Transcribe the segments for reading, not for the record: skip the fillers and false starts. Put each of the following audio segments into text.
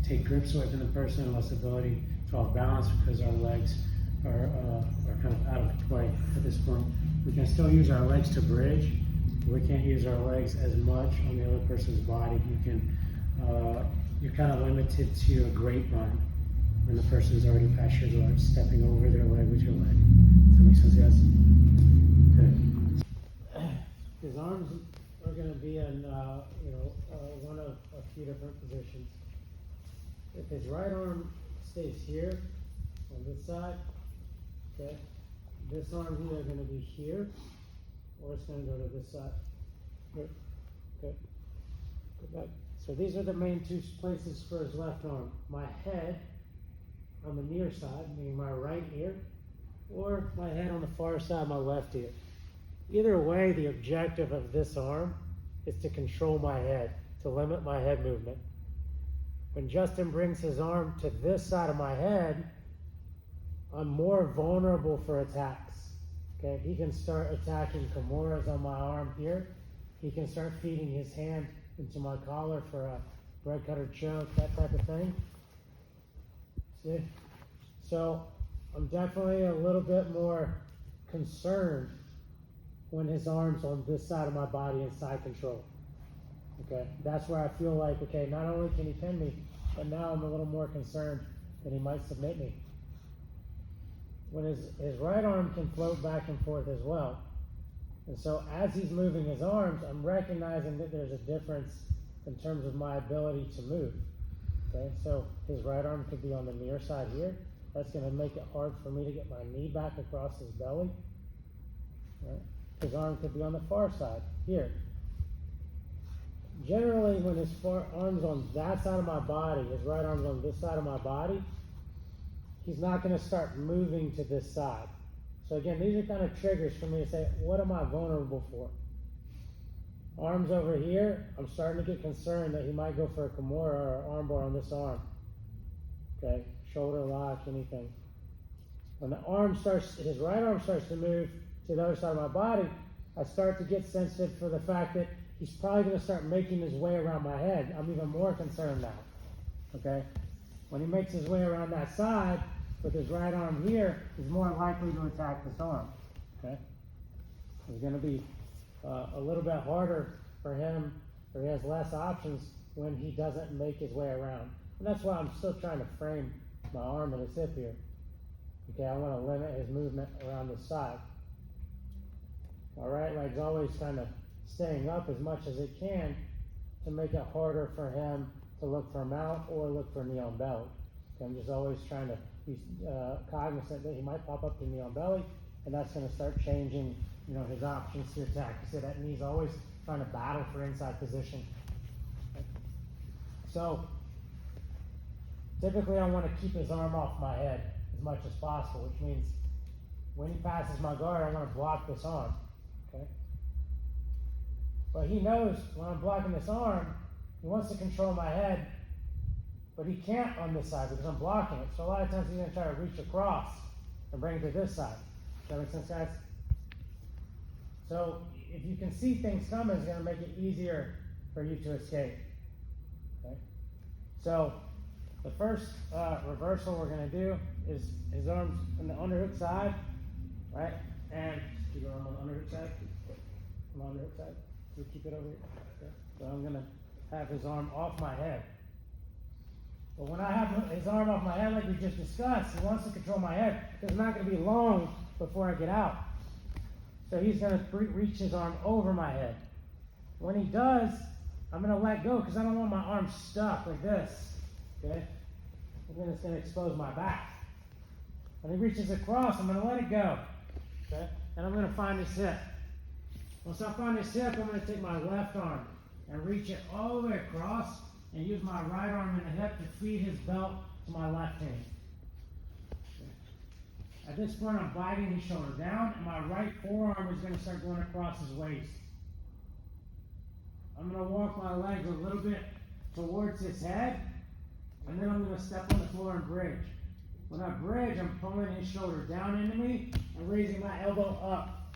take grips away from the person, less ability to off balance because our legs are kind of out of play at this point. We can still use our legs to bridge. We can't use our legs as much on the other person's body. You're kind of limited to a grapevine when the person's already past your guard, stepping over their leg with your leg. Does that make sense, guys? Okay. His arms are going to be in, one of a few different positions. If his right arm stays here on this side, okay, this arm's either going to be here or it's going to go to this side. Here. Okay. Go back. So these are the main two places for his left arm. My head on the near side, meaning my right ear, or my head on the far side, my left ear. Either way, the objective of this arm is to control my head, to limit my head movement. When Justin brings his arm to this side of my head, I'm more vulnerable for attacks. Okay, he can start attacking Kimuras on my arm here. He can start feeding his hand into my collar for a bread cutter choke, that type of thing. See? So I'm definitely a little bit more concerned when his arm's on this side of my body in side control. Okay, that's where I feel like, okay, not only can he pin me, but now I'm a little more concerned that he might submit me. When his right arm can float back and forth as well. And so as he's moving his arms, I'm recognizing that there's a difference in terms of my ability to move. Okay, so his right arm could be on the near side here. That's going to make it hard for me to get my knee back across his belly. Right? His arm could be on the far side here. Generally, when his arm's on that side of my body, his right arm's on this side of my body, he's not going to start moving to this side. So again, these are kind of triggers for me to say, what am I vulnerable for? Arms over here, I'm starting to get concerned that he might go for a Kimura or armbar on this arm. Okay, shoulder lock, anything. When the arm his right arm starts to move to the other side of my body, I start to get sensitive for the fact that he's probably going to start making his way around my head. I'm even more concerned now. Okay, when he makes his way around that side, with his right arm here, he's more likely to attack this arm. Okay? It's going to be a little bit harder for him, or he has less options when he doesn't make his way around. And that's why I'm still trying to frame my arm and his hip here. Okay, I want to limit his movement around this side. All right, leg's always kind of staying up as much as it can to make it harder for him to look for a mount or look for a knee on belly. Okay, I'm just always trying to be cognizant that he might pop up to knee on belly, and that's going to start changing, his options to attack. You see that knee's always trying to battle for inside position. Okay. So typically I want to keep his arm off my head as much as possible, which means when he passes my guard, I want to block this arm. Okay. But he knows when I'm blocking this arm, he wants to control my head. But he can't on this side because I'm blocking it. So a lot of times he's going to try to reach across and bring it to this side. Does that make sense, guys? So if you can see things coming, it's going to make it easier for you to escape. Okay? So the first reversal we're going to do is his arms on the underhook side, right? And keep your arm on the underhook side. On the underhook side. So keep it over here. Okay. So I'm going to have his arm off my head. But when I have his arm off my head, like we just discussed, he wants to control my head. It's not going to be long before I get out. So he's going to reach his arm over my head. When he does, I'm going to let go because I don't want my arm stuck like this. Okay? And then it's going to expose my back. When he reaches across, I'm going to let it go. Okay? And I'm going to find his hip. Once I find his hip, I'm going to take my left arm and reach it all the way across and use my right arm in the hip to feed his belt to my left hand. Okay. At this point, I'm biting his shoulder down, and my right forearm is going to start going across his waist. I'm going to walk my legs a little bit towards his head, and then I'm going to step on the floor and bridge. When I bridge, I'm pulling his shoulder down into me and raising my elbow up,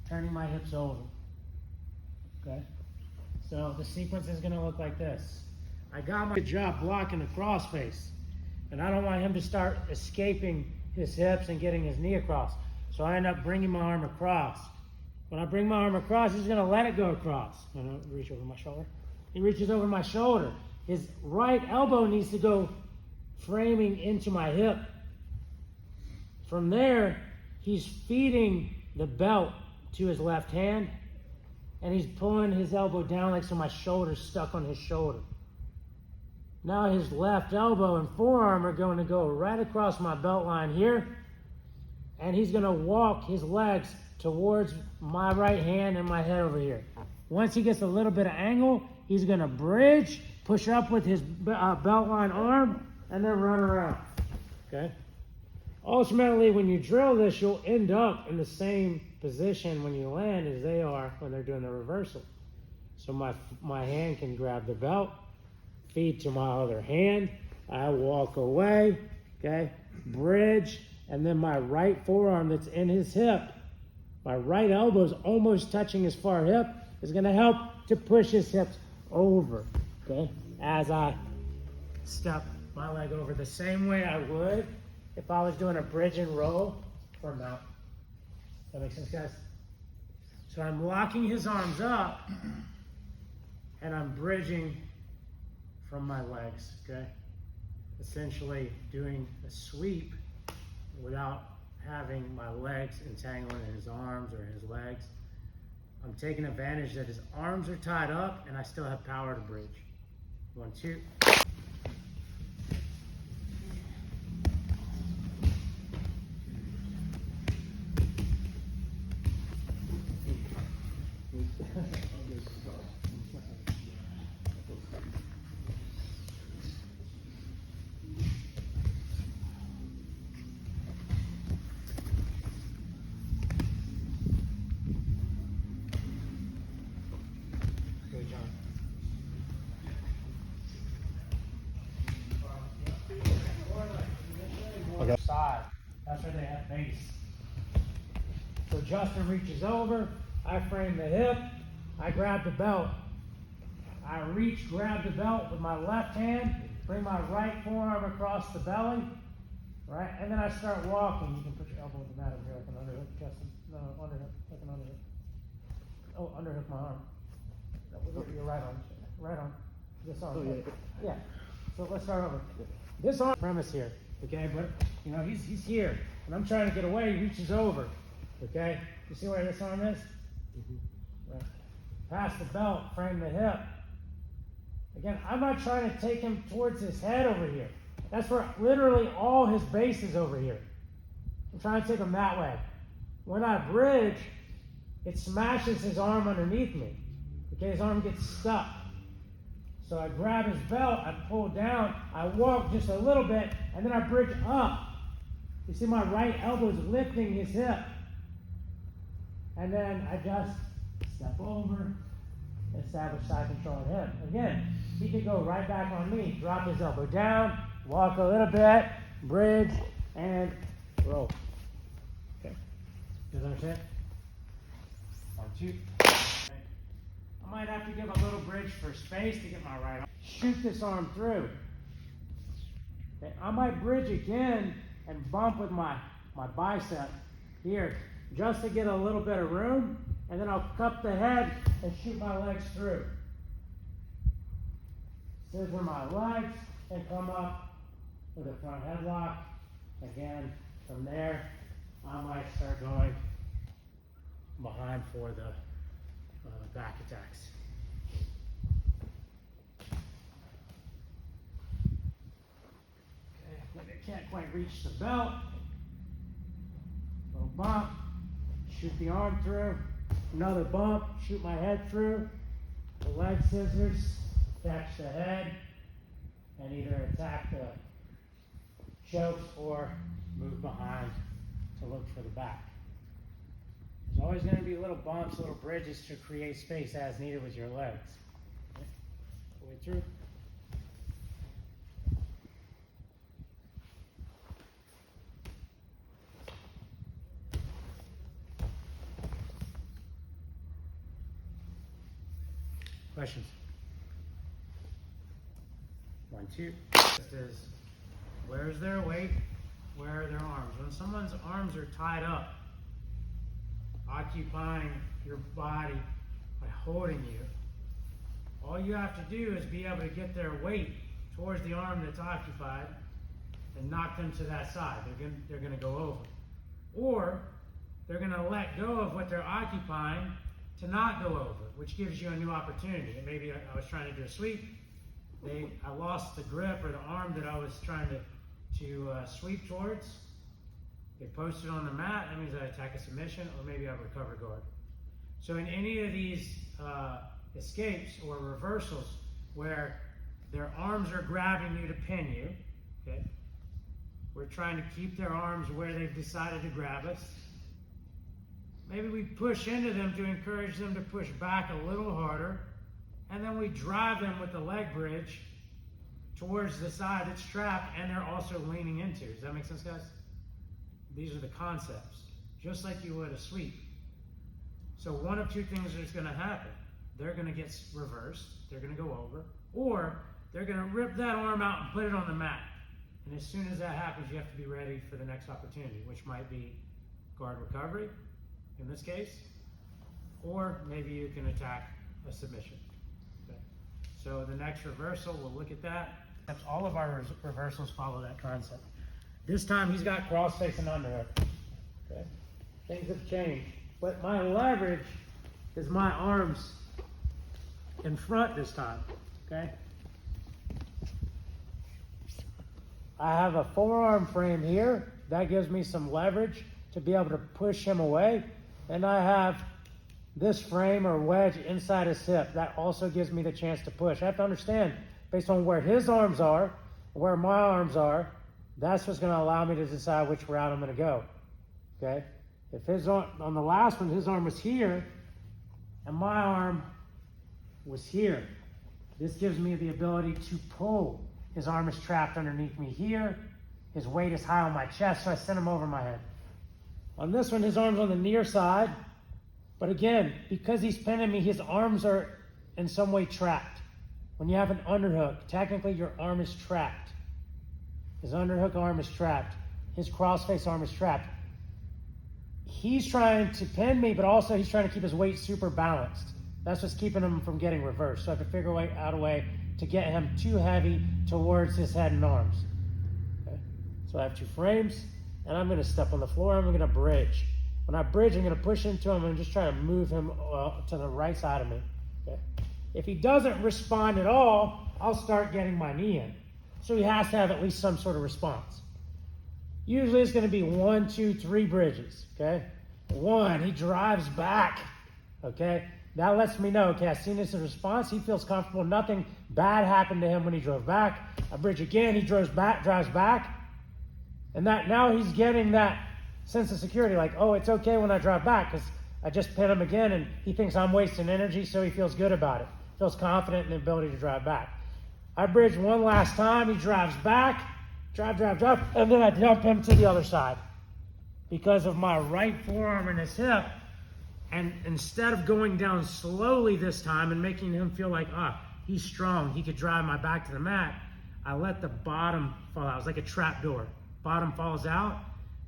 turning my hips over. Okay? So the sequence is going to look like this. I got my job blocking the crossface, and I don't want him to start escaping his hips and getting his knee across. So I end up bringing my arm across. When I bring my arm across, he's gonna let it go across. I'm gonna reach over my shoulder. He reaches over my shoulder. His right elbow needs to go framing into my hip. From there, he's feeding the belt to his left hand, and he's pulling his elbow down like so my shoulder's stuck on his shoulder. Now his left elbow and forearm are going to go right across my belt line here, and he's going to walk his legs towards my right hand and my head over here. Once he gets a little bit of angle, he's going to bridge, push up with his belt line arm, and then run around. Okay? Ultimately, when you drill this, you'll end up in the same position when you land as they are when they're doing the reversal. So my hand can grab the belt, feed to my other hand, I walk away, okay, bridge, and then my right forearm that's in his hip, my right elbow is almost touching his far hip, is going to help to push his hips over, okay, as I step my leg over the same way I would if I was doing a bridge and roll or mount. That makes sense, guys? So I'm locking his arms up, and I'm bridging from my legs, okay? Essentially doing a sweep without having my legs entangling in his arms or his legs. I'm taking advantage that his arms are tied up and I still have power to bridge. 1, 2. Okay. Side. That's where they have base. So Justin reaches over, I frame the hip, I grab the belt. I reach, grab the belt with my left hand, bring my right forearm across the belly, right? And then I start walking. You can put your elbow in the mat over here like an underhook, Justin. No, underhook, like an underhook. Oh, underhook my arm. No, your right arm. Right arm. This arm. Oh, yeah. Yeah. So let's start over. This arm premise here, okay? But you know, he's here, and I'm trying to get away. He reaches over, okay? You see where this arm is? Mm-hmm. Right. Pass the belt, frame the hip. Again, I'm not trying to take him towards his head over here. That's where literally all his base is over here. I'm trying to take him that way. When I bridge, it smashes his arm underneath me. Okay, his arm gets stuck. So I grab his belt, I pull down, I walk just a little bit, and then I bridge up. You see my right elbow is lifting his hip. And then I just step over, establish side control on him. Again, he could go right back on me, drop his elbow down, walk a little bit, bridge, and roll. Okay. You guys understand? 1, 2. I might have to give a little bridge for space to get my right arm. Shoot this arm through. Okay. I might bridge again and bump with my bicep here just to get a little bit of room, and then I'll cup the head and shoot my legs through. Scissor my legs and come up with a front headlock. Again, from there, I might start going behind for the back attacks. Okay, when they can't quite reach the belt, little bump, shoot the arm through, another bump, shoot my head through, the leg scissors, catch the head, and either attack the chokes or move behind to look for the back. There's always going to be little bumps, little bridges to create space as needed with your legs. Okay. All the way through. Questions? 1, 2. This is, where's their weight? Where are their arms? When someone's arms are tied up, occupying your body by holding you, all you have to do is be able to get their weight towards the arm that's occupied and knock them to that side. They're going to go over. Or they're going to let go of what they're occupying to not go over, which gives you a new opportunity. And maybe I was trying to do a sweep. I lost the grip or the arm that I was trying to sweep towards. They posted on the mat. That means I attack a submission, or maybe I recover guard. So in any of these escapes or reversals where their arms are grabbing you to pin you, okay, we're trying to keep their arms where they've decided to grab us. Maybe we push into them to encourage them to push back a little harder, and then we drive them with the leg bridge towards the side that's trapped, and they're also leaning into. Does that make sense, guys? These are the concepts, just like you would a sweep. So one of two things is going to happen. They're going to get reversed, they're going to go over, or they're going to rip that arm out and put it on the mat. And as soon as that happens, you have to be ready for the next opportunity, which might be guard recovery, in this case, or maybe you can attack a submission. Okay. So the next reversal, we'll look at that. All of our reversals follow that concept. This time he's got cross face and underhook. Okay. Things have changed. But my leverage is my arms in front this time. Okay. I have a forearm frame here. That gives me some leverage to be able to push him away. And I have this frame or wedge inside his hip. That also gives me the chance to push. I have to understand, based on where his arms are, where my arms are, that's what's going to allow me to decide which route I'm going to go. Okay? If his arm, on the last one, his arm was here, and my arm was here. This gives me the ability to pull. His arm is trapped underneath me here. His weight is high on my chest, so I send him over my head. On this one, his arm's on the near side. But again, because he's pinning me, his arms are in some way trapped. When you have an underhook, technically your arm is trapped. His underhook arm is trapped. His crossface arm is trapped. He's trying to pin me, but also he's trying to keep his weight super balanced. That's what's keeping him from getting reversed. So I have to figure out a way to get him too heavy towards his head and arms. Okay? So I have two frames, and I'm going to step on the floor. I'm going to bridge. When I bridge, I'm going to push into him and just try to move him to the right side of me. Okay? If he doesn't respond at all, I'll start getting my knee in. So he has to have at least some sort of response. Usually it's going to be 1, 2, 3 bridges. Okay? 1, he drives back. Okay? That lets me know, okay, I've seen this in response. He feels comfortable. Nothing bad happened to him when he drove back. I bridge again. He drives back. And that now he's getting that sense of security, like, oh, it's okay when I drive back because I just pin him again, and he thinks I'm wasting energy, so he feels good about it. Feels confident in the ability to drive back. I bridge one last time. He drives back. Drive. And then I jump him to the other side. Because of my right forearm and his hip, and instead of going down slowly this time and making him feel like, he's strong, he could drive my back to the mat, I let the bottom fall out. It's like a trap door. Bottom falls out.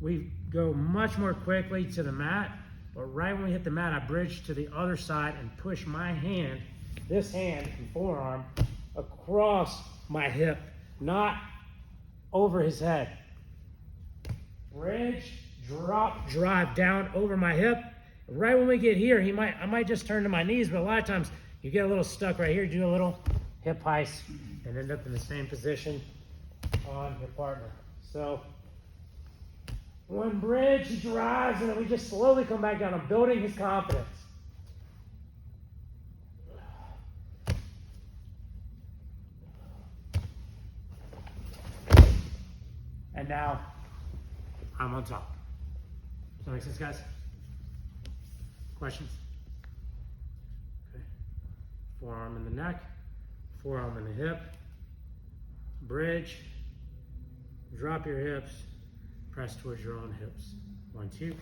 We go much more quickly to the mat, but right when we hit the mat, I bridge to the other side and push my hand, this hand and forearm, across my hip, not over his head. Bridge, drop, drive down over my hip. Right when we get here, I might just turn to my knees, but a lot of times you get a little stuck right here, do a little hip heist, and end up in the same position on your partner. So one bridge, he drives, and then we just slowly come back down. I'm building his confidence. And now I'm on top. Does that make sense, guys? Questions? Okay. Forearm in the neck, forearm in the hip, bridge, drop your hips, press towards your own hips. 1, 2.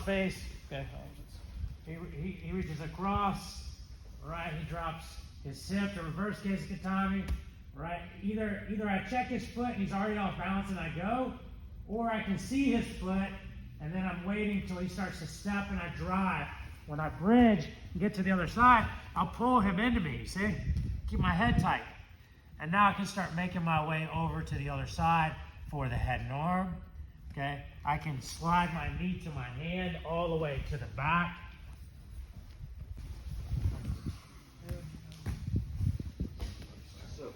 Face. Okay. he reaches across, right? He drops his hip, the reverse Keisakatami, right? Either I check his foot and he's already off balance and I go, or I can see his foot and then I'm waiting till he starts to step and I drive. When I bridge and get to the other side, I'll pull him into me, you see? Keep my head tight. And now I can start making my way over to the other side for the head and arm, okay? I can slide my knee to my hand all the way to the back. So,